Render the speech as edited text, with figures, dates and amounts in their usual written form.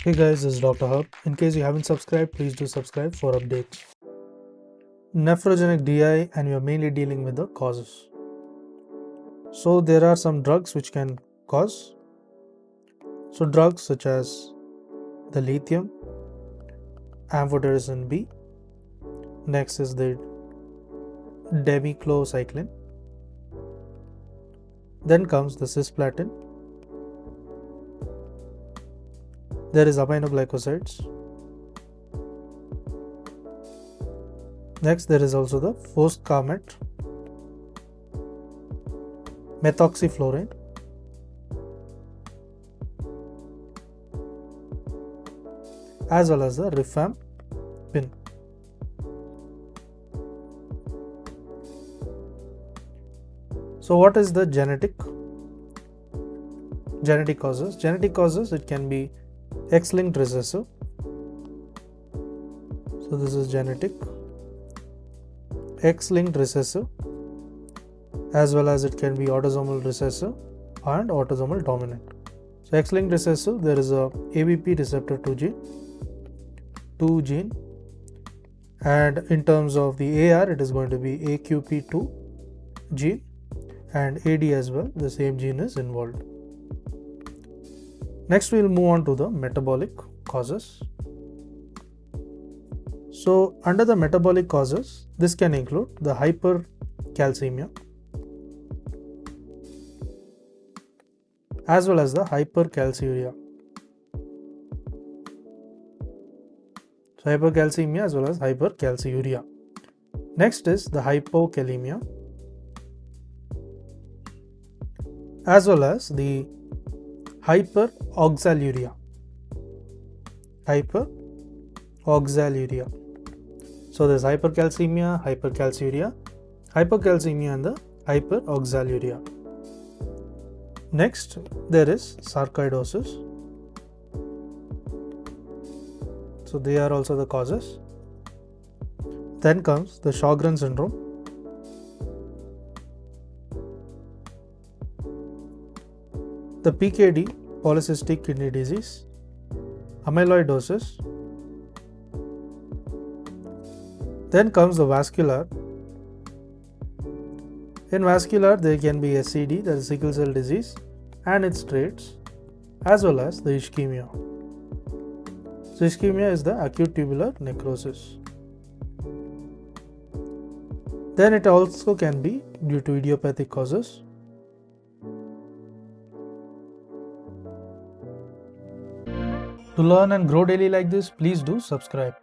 Hey guys, this is Dr. Hub. In case you haven't subscribed, please do subscribe for updates. Nephrogenic DI, and we are mainly dealing with the causes. So there are some drugs which can cause. So drugs such as the lithium, amphotericin B. Next is the demiclocycline. Then comes the cisplatin. There is aminoglycosides. Next, there is also the foscarmet, methoxyflurane, as well as the rifampin. So what is the genetic causes? Genetic causes, it can be X-linked recessive. So this is genetic X-linked recessive, as well as it can be autosomal recessive and autosomal dominant. So X-linked recessive, there is a ABP receptor 2 gene, and in terms of the AR, it is going to be AQP2 gene, and AD as well, the same gene is involved. Next, we will move on to the metabolic causes. So under the metabolic causes, this can include the hypercalcemia as well as the hypercalciuria. So hypercalcemia as well as hypercalciuria. Next is the hypokalemia as well as the hyperoxaluria. So there's hypercalcemia, hypercalciuria, hypocalcemia, and the hyperoxaluria. Next, there is sarcoidosis. So they are also the causes. Then comes the Sjogren syndrome. The PKD, polycystic kidney disease, amyloidosis. Then comes the vascular. In vascular, there can be SCD, that is sickle cell disease, and its traits, as well as the ischemia. So ischemia is the acute tubular necrosis. Then it also can be due to idiopathic causes. To learn and grow daily like this, please do subscribe.